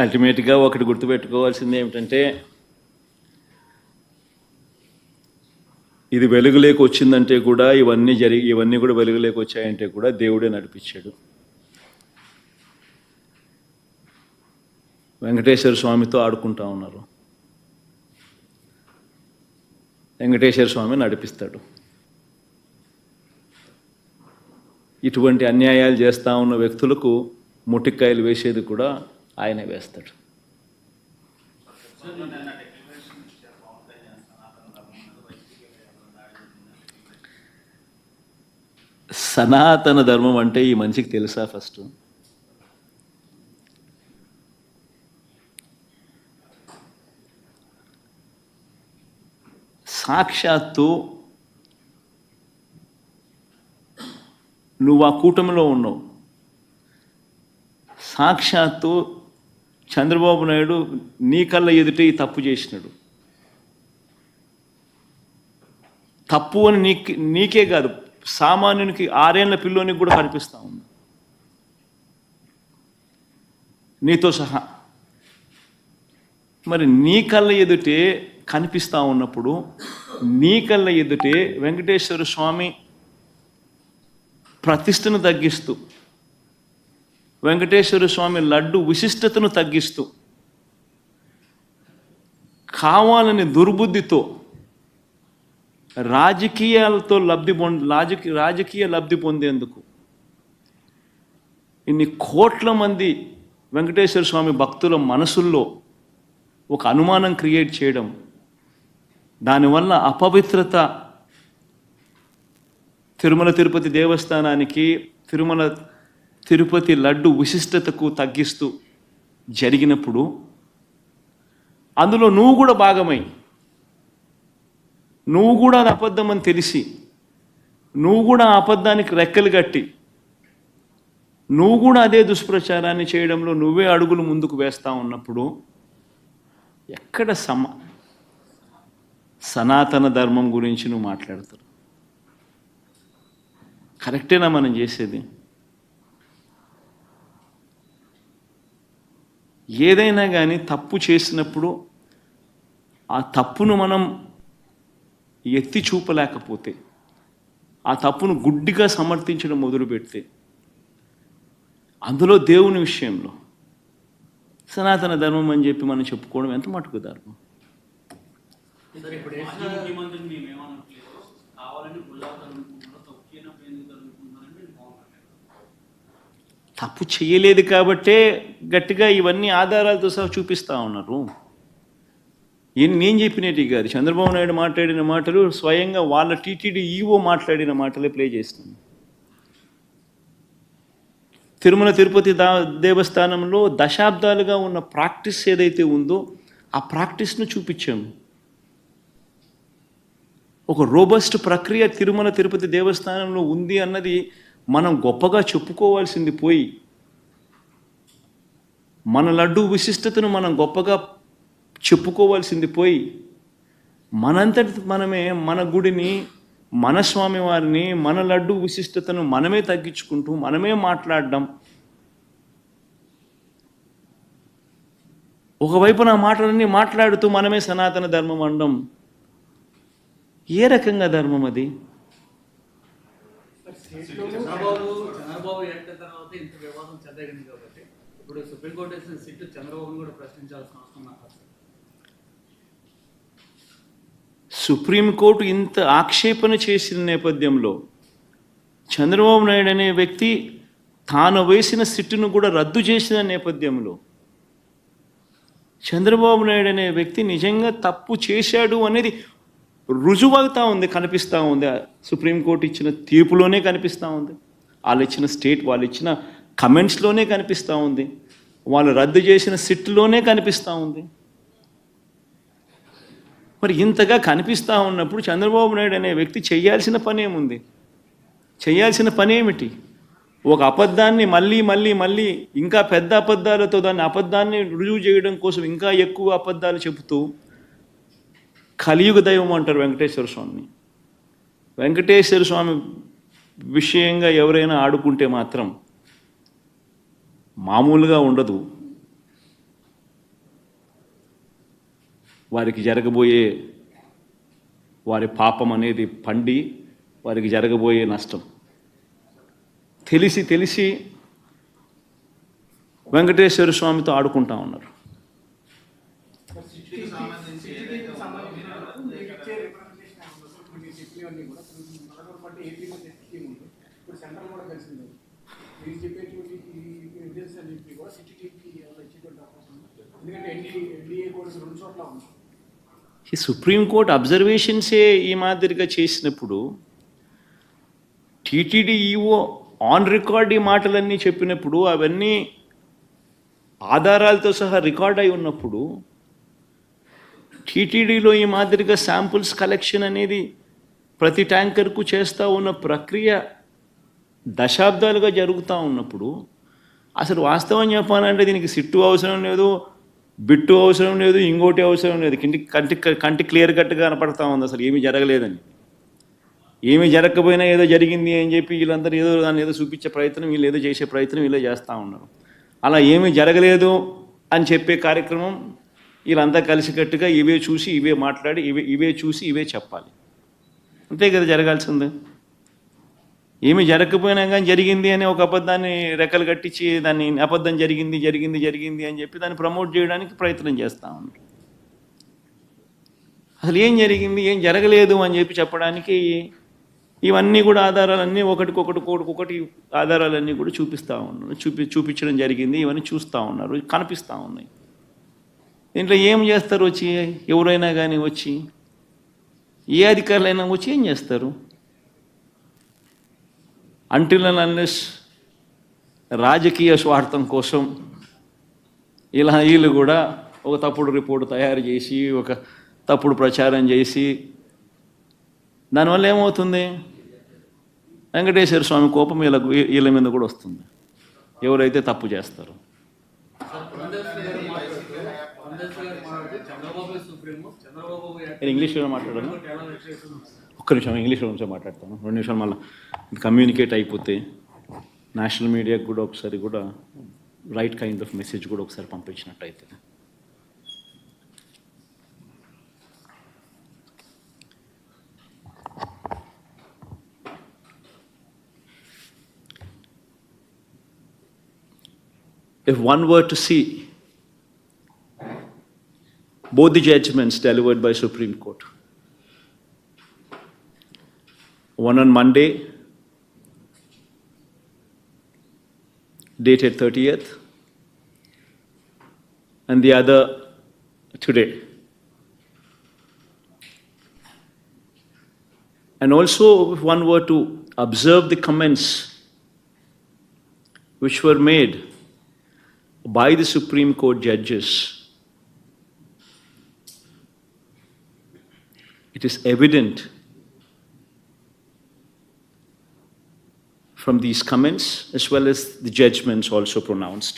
అల్టిమేట్గా ఒకటి గుర్తుపెట్టుకోవాల్సింది ఏమిటంటే, ఇది వెలుగులోకి వచ్చిందంటే కూడా ఇవన్నీ కూడా వెలుగులోకి వచ్చాయంటే కూడా దేవుడే నడిపించాడు. వెంకటేశ్వర స్వామితో ఆడుకుంటా ఉన్నారు, వెంకటేశ్వర స్వామి నడిపిస్తాడు. ఇటువంటి అన్యాయాలు చేస్తూ ఉన్న వ్యక్తులకు ముటిక్కాయలు వేసేది కూడా ఆయనే వేస్తాడు. సనాతన ధర్మం అంటే ఈ మనిషికి తెలుసా? ఫస్ట్ సాక్షాత్తు నువ్వు ఆ కూటమిలో ఉన్నావు. సాక్షాత్తు చంద్రబాబు నాయుడు నీ కళ్ళ ఎదుటే ఈ తప్పు చేసినాడు. తప్పు అని నీకే కాదు, సామాన్యునికి 6 ఏళ్ల పిల్లోనికి కూడా కనిపిస్తూ ఉంది, నీతో సహా. మరి నీ కళ్ళ ఎదుటే కనిపిస్తూ ఉన్నప్పుడు, నీ కళ్ళ ఎదుటే వెంకటేశ్వర స్వామి ప్రతిష్టను తగ్గిస్తూ, వెంకటేశ్వర స్వామి లడ్డు విశిష్టతను తగ్గిస్తూ, కావాలని దుర్బుద్ధితో రాజకీయాలతో రాజకీయ లబ్ధి పొందేందుకు ఇన్ని కోట్ల మంది వెంకటేశ్వర స్వామి భక్తుల మనసుల్లో ఒక అనుమానం క్రియేట్ చేయడం, దానివల్ల అపవిత్రత తిరుమల తిరుపతి దేవస్థానానికి, తిరుపతి లడ్డు విశిష్టతకు తగ్గిస్తూ జరిగినప్పుడు, అందులో నువ్వు కూడా భాగమై, నువ్వు కూడా అది అబద్ధమని తెలిసి, నువ్వు కూడా ఆ అబద్ధానికి రెక్కలు కట్టి, నువ్వు కూడా అదే దుష్ప్రచారాన్ని చేయడంలో నువ్వే అడుగులు ముందుకు వేస్తూ ఉన్నప్పుడు, ఎక్కడ సనాతన ధర్మం గురించి నువ్వు మాట్లాడతారు? కరెక్టేనా మనం చేసేది? ఏదైనా కానీ తప్పు చేసినప్పుడు ఆ తప్పును మనం ఎత్తి చూపలేకపోతే, ఆ తప్పును గుడ్డిగా సమర్థించడం మొదలుపెడితే, అందులో దేవుని విషయంలో సనాతన ధర్మం అని చెప్పి మనం చెప్పుకోవడం ఎంత మటుకు ధర్మం? తప్పు చేయలేదు కాబట్టే గట్టిగా ఇవన్నీ ఆధారాలతో సహా చూపిస్తూ ఉన్నారు. నేను చెప్పినట్టు కాదు, చంద్రబాబు నాయుడు మాట్లాడిన మాటలు స్వయంగా వాళ్ళ టీటీడీ ఈవో మాట్లాడిన మాటలే ప్లే చేస్తున్నాను. తిరుమల తిరుపతి దేవస్థానంలో దశాబ్దాలుగా ఉన్న ప్రాక్టీస్ ఏదైతే ఉందో ఆ ప్రాక్టీస్ను చూపించాము. ఒక రోబస్ట్ ప్రక్రియ తిరుమల తిరుపతి దేవస్థానంలో ఉంది అన్నది మనం గొప్పగా చెప్పుకోవాల్సింది పోయి, మన లడ్డు విశిష్టతను మనం గొప్పగా చెప్పుకోవాల్సింది పోయి, మనంతటి మనమే మన గుడిని, మన స్వామివారిని, మన లడ్డు విశిష్టతను మనమే తగ్గించుకుంటూ మనమే మాట్లాడడం, ఒకవైపు నా మాటలన్నీ మాట్లాడుతూ మనమే సనాతన ధర్మం అనడం ఏ రకంగా ధర్మం అది? చంద్రబాబు ఏట తర్వాత ఇంత వివాదం చెద్దగింది కాబట్టి ఇప్పుడు సుప్రీంకోర్టు వేసిన సిట్ చంద్రబాబును కూడా ప్రశ్నించాల్సిన అవసరం నాకు. సుప్రీంకోర్టు ఇంత ఆక్షేపణ చేసిన నేపథ్యంలో చంద్రబాబు నాయుడు అనే వ్యక్తి తాను వేసిన సిట్టును కూడా రద్దు చేసిన నేపథ్యంలో చంద్రబాబు నాయుడు అనే వ్యక్తి నిజంగా తప్పు చేశాడు అనేది రుజువవుతూ ఉంది, కనిపిస్తూ ఉంది. సుప్రీంకోర్టు ఇచ్చిన తీర్పులోనే కనిపిస్తూ ఉంది, వాళ్ళు ఇచ్చిన కమెంట్స్లోనే కనిపిస్తూ ఉంది, వాళ్ళు రద్దు చేసిన సిట్లోనే కనిపిస్తూ ఉంది. మరి ఇంతగా కనిపిస్తూ ఉన్నప్పుడు చంద్రబాబు నాయుడు అనే వ్యక్తి చేయాల్సిన పని ఏముంది? చేయాల్సిన పని ఏమిటి? ఒక అబద్ధాన్ని మళ్ళీ ఇంకా పెద్ద అబద్ధాలతో దాన్ని అబద్ధాన్ని రుజువు చేయడం కోసం ఇంకా ఎక్కువ అబద్ధాలు చెబుతూ కలియుగ దైవం అంటారు వెంకటేశ్వర స్వామిని. వెంకటేశ్వర స్వామి విషయంగా ఎవరైనా ఆడుకుంటే మాత్రం మామూలుగా ఉండదు. వారికి జరగబోయే వారి పాపం అనేది పండి వారికి జరగబోయే నష్టం తెలిసి తెలిసి వెంకటేశ్వర స్వామితో ఆడుకుంటా ఉన్నారు. ఈ సుప్రీంకోర్టు అబ్జర్వేషన్సే ఈ మాదిరిగా చేసినప్పుడు టీటీడీ ఈఓ ఆన్ రికార్డ్ ఈ మాటలన్నీ చెప్పినప్పుడు అవన్నీ ఆధారాలతో సహా రికార్డ్ అయి ఉన్నప్పుడు టీటీడీలో ఈ మాదిరిగా శాంపుల్స్ కలెక్షన్ అనేది ప్రతి ట్యాంకర్కు చేస్తూ ఉన్న ప్రక్రియ దశాబ్దాలుగా జరుగుతూ ఉన్నప్పుడు అసలు వాస్తవం చెప్పాలంటే దీనికి సిట్టు అవసరం లేదు, బిట్టు అవసరం లేదు, ఇంకోటి అవసరం లేదు. కంటి క్లియర్ కట్గా కనపడతా ఉంది అసలు ఏమీ జరగలేదని. ఏమీ జరగకపోయినా ఏదో జరిగింది అని చెప్పి వీళ్ళందరూ ఏదో దాన్ని ఏదో చూపించే ప్రయత్నం, వీళ్ళు ఏదో చేసే ప్రయత్నం వీళ్ళే చేస్తూ ఉన్నారు. అలా ఏమీ జరగలేదు అని చెప్పే కార్యక్రమం వీళ్ళంతా కలిసికట్టుగా ఇవే చూసి ఇవే మాట్లాడి ఇవే చూసి ఇవే చెప్పాలి. అంతే కదా జరగాల్సిందే. ఏమీ జరగకపోయినా కానీ జరిగింది అని ఒక అబద్ధాన్ని రెక్కలు కట్టించి దాన్ని అబద్ధం జరిగింది జరిగింది జరిగింది అని చెప్పి దాన్ని ప్రమోట్ చేయడానికి ప్రయత్నం చేస్తూ ఉన్నారు. అసలు ఏం జరిగింది ఏం జరగలేదు అని చెప్పి చెప్పడానికి ఇవన్నీ కూడా ఆధారాలన్నీ ఒకటి ఆధారాలన్నీ కూడా చూపిస్తూ ఉన్నారు. చూపించడం జరిగింది, ఇవన్నీ చూస్తూ ఉన్నారు, కనిపిస్తూ ఉన్నాయి. దీంట్లో ఏం చేస్తారు వచ్చి ఎవరైనా కానీ వచ్చి ఏ అధికారులైనా వచ్చి ఏం చేస్తారు? అంటిల్ అండ్ అన్లెస్ రాజకీయ స్వార్థం కోసం ఇలా వీళ్ళు కూడా ఒక తప్పుడు రిపోర్టు తయారు చేసి ఒక తప్పుడు ప్రచారం చేసి దానివల్ల ఏమవుతుంది? వెంకటేశ్వర స్వామి కోపం వీళ్ళ మీద కూడా వస్తుంది ఎవరైతే తప్పు చేస్తారో. నేను ఇంగ్లీష్లో మాట్లాడాను, ఒక్క నిమిషం ఇంగ్లీష్లో మాట్లాడతాను, 2 నిమిషాలు మళ్ళీ కమ్యూనికేట్ అయిపోతే నేషనల్ మీడియాకి కూడా ఒకసారి కూడా రైట్ కైండ్ ఆఫ్ మెసేజ్ కూడా ఒకసారి పంపించినట్టు అవుతుంది. If one were to see both the judgments delivered by Supreme Court, one on Monday, dated 30th, and the other today. And also, if one were to observe the comments which were made by the Supreme Court judges, it is evident from these comments as well as the judgments also pronounced